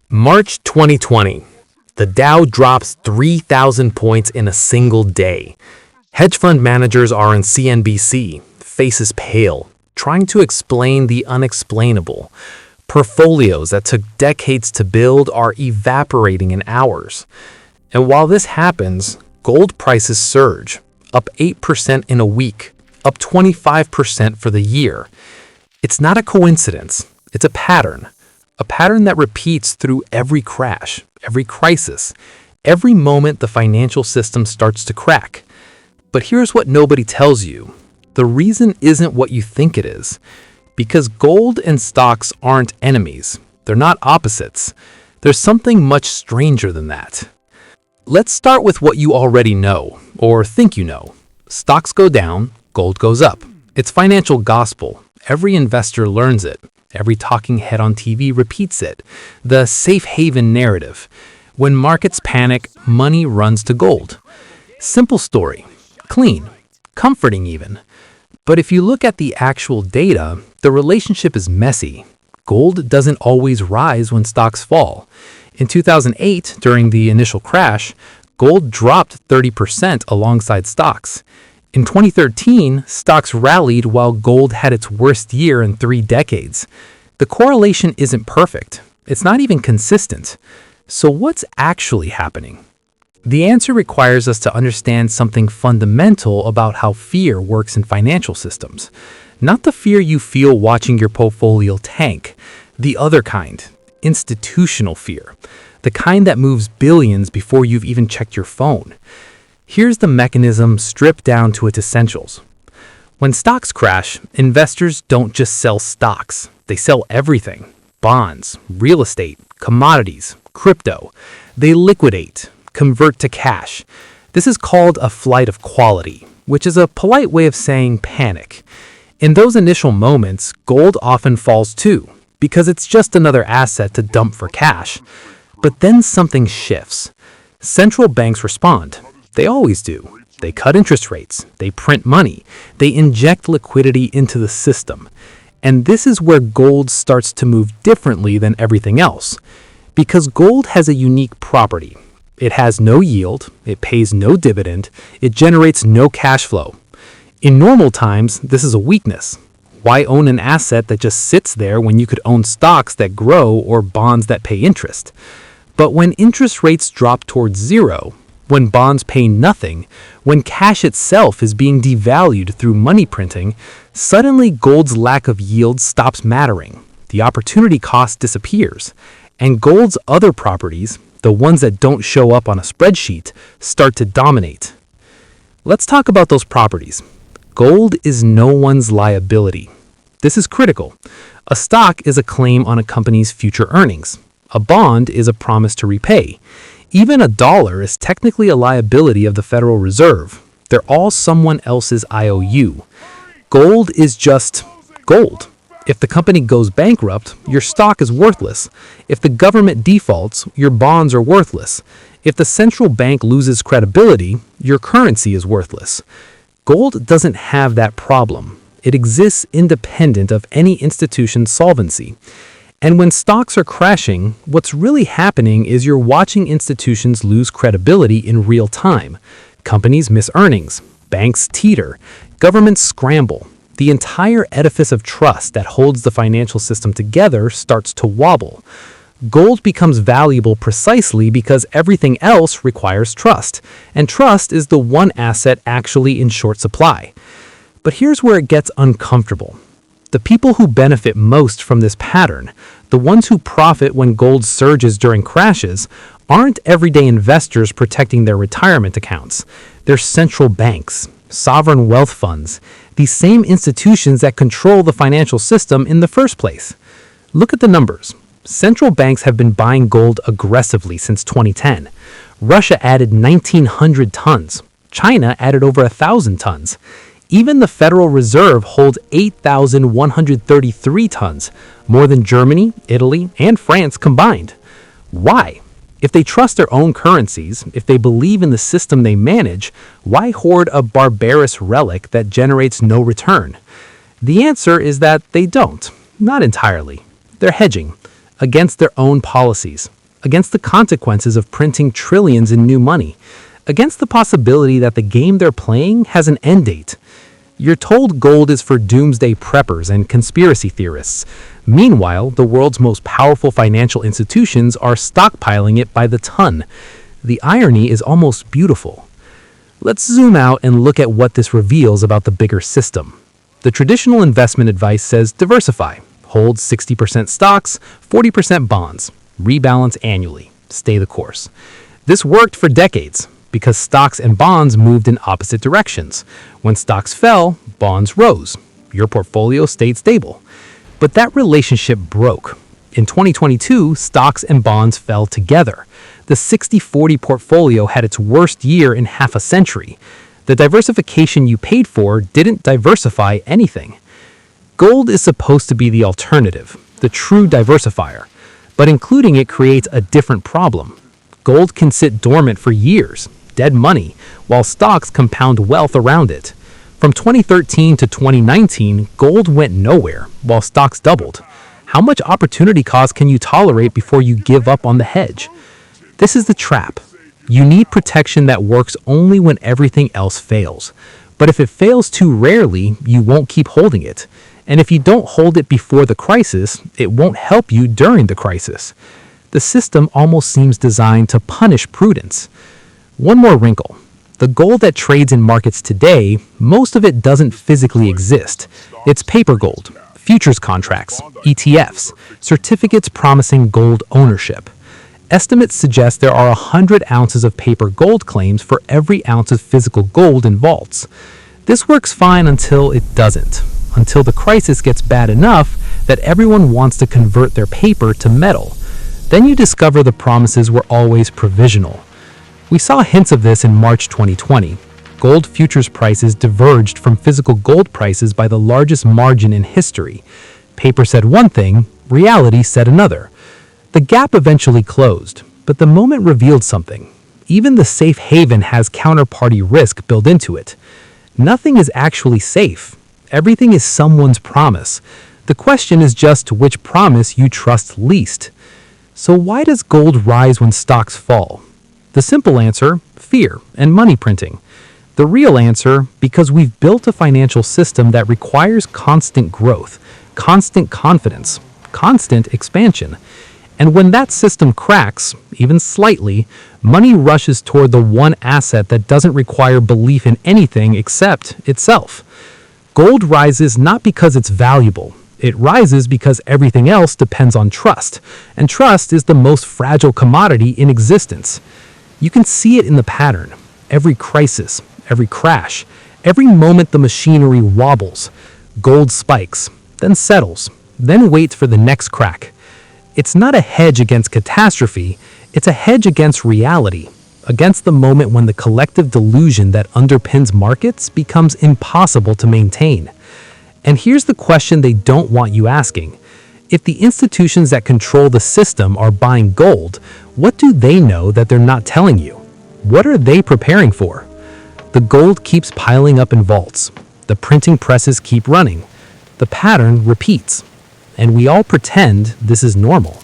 March 2020. The Dow drops 3,000 points in a single day. Hedge fund managers are on CNBC, faces pale, trying to explain the unexplainable. Portfolios that took decades to build are evaporating in hours. And while this happens, gold prices surge, up 8% in a week, up 25% for the year. It's not a coincidence, it's a pattern that repeats through every crash, every crisis, every moment the financial system starts to crack. But here's what nobody tells you. The reason isn't what you think it is. Because gold and stocks aren't enemies. They're not opposites. There's something much stranger than that. Let's start with what you already know, or think you know. Stocks go down, gold goes up. It's financial gospel. Every investor learns it. Every talking head on TV repeats it. The safe haven narrative. When markets panic, money runs to gold. Simple story. Clean. Comforting even. But if you look at the actual data, the relationship is messy. Gold doesn't always rise when stocks fall. In 2008, during the initial crash, gold dropped 30% alongside stocks. In 2013, stocks rallied while gold had its worst year in 3 decades. The correlation isn't perfect. It's not even consistent. So what's actually happening? The answer requires us to understand something fundamental about how fear works in financial systems. Not the fear you feel watching your portfolio tank. The other kind, institutional fear. The kind that moves billions before you've even checked your phone. Here's the mechanism stripped down to its essentials. When stocks crash, investors don't just sell stocks. They sell everything. Bonds, real estate, commodities, crypto. They liquidate, convert to cash. This is called a flight of quality, which is a polite way of saying panic. In those initial moments, gold often falls too, because it's just another asset to dump for cash. But then something shifts. Central banks respond. They always do. They cut interest rates. They print money. They inject liquidity into the system. And this is where gold starts to move differently than everything else. Because gold has a unique property. It has no yield. It pays no dividend. It generates no cash flow. In normal times, this is a weakness. Why own an asset that just sits there when you could own stocks that grow or bonds that pay interest? But when interest rates drop towards zero, when bonds pay nothing, when cash itself is being devalued through money printing, suddenly gold's lack of yield stops mattering. The opportunity cost disappears. And gold's other properties, the ones that don't show up on a spreadsheet, start to dominate. Let's talk about those properties. Gold is no one's liability. This is critical. A stock is a claim on a company's future earnings. A bond is a promise to repay. Even a dollar is technically a liability of the Federal Reserve. They're all someone else's IOU. Gold is just gold. If the company goes bankrupt, your stock is worthless. If the government defaults, your bonds are worthless. If the central bank loses credibility, your currency is worthless. Gold doesn't have that problem. It exists independent of any institution's solvency. And when stocks are crashing, what's really happening is you're watching institutions lose credibility in real time. Companies miss earnings, banks teeter, governments scramble. The entire edifice of trust that holds the financial system together starts to wobble. Gold becomes valuable precisely because everything else requires trust, and trust is the one asset actually in short supply. But here's where it gets uncomfortable. The people who benefit most from this pattern, the ones who profit when gold surges during crashes, aren't everyday investors protecting their retirement accounts. They're central banks, sovereign wealth funds, these same institutions that control the financial system in the first place. Look at the numbers. Central banks have been buying gold aggressively since 2010. Russia added 1,900 tons. China added over 1,000 tons. Even the Federal Reserve holds 8,133 tons, more than Germany, Italy, and France combined. Why? If they trust their own currencies, if they believe in the system they manage, why hoard a barbarous relic that generates no return? The answer is that they don't. Not entirely. They're hedging against their own policies. against the consequences of printing trillions in new money, against the possibility that the game they're playing has an end date. You're told gold is for doomsday preppers and conspiracy theorists. Meanwhile, the world's most powerful financial institutions are stockpiling it by the ton. The irony is almost beautiful. Let's zoom out and look at what this reveals about the bigger system. The traditional investment advice says diversify. Hold 60% stocks, 40% bonds. Rebalance annually. Stay the course. This worked for decades because stocks and bonds moved in opposite directions. When stocks fell, bonds rose. Your portfolio stayed stable. But that relationship broke. In 2022, stocks and bonds fell together. The 60-40 portfolio had its worst year in half a century. The diversification you paid for didn't diversify anything. Gold is supposed to be the alternative, the true diversifier, but including it creates a different problem. Gold can sit dormant for years, dead money, while stocks compound wealth around it. From 2013 to 2019, gold went nowhere, while stocks doubled. How much opportunity cost can you tolerate before you give up on the hedge? This is the trap. You need protection that works only when everything else fails. But if it fails too rarely, you won't keep holding it. And if you don't hold it before the crisis, it won't help you during the crisis. The system almost seems designed to punish prudence. One more wrinkle. The gold that trades in markets today, most of it doesn't physically exist. It's paper gold, futures contracts, ETFs, certificates promising gold ownership. Estimates suggest there are 100 ounces of paper gold claims for every ounce of physical gold in vaults. This works fine until it doesn't, until the crisis gets bad enough that everyone wants to convert their paper to metal. Then you discover the promises were always provisional. We saw hints of this in March 2020. Gold futures prices diverged from physical gold prices by the largest margin in history. Paper said one thing, reality said another. The gap eventually closed, but the moment revealed something. Even the safe haven has counterparty risk built into it. Nothing is actually safe. Everything is someone's promise. The question is just which promise you trust least. So why does gold rise when stocks fall? The simple answer, fear and money printing. The real answer, because we've built a financial system that requires constant growth, constant confidence, constant expansion. And when that system cracks, even slightly, money rushes toward the one asset that doesn't require belief in anything except itself. Gold rises not because it's valuable. It rises because everything else depends on trust, and trust is the most fragile commodity in existence. You can see it in the pattern. Every crisis, every crash, every moment the machinery wobbles, gold spikes, then settles, then waits for the next crack. It's not a hedge against catastrophe, it's a hedge against reality, against the moment when the collective delusion that underpins markets becomes impossible to maintain. And here's the question they don't want you asking. If the institutions that control the system are buying gold, what do they know that they're not telling you? What are they preparing for? The gold keeps piling up in vaults. The printing presses keep running. The pattern repeats. And we all pretend this is normal.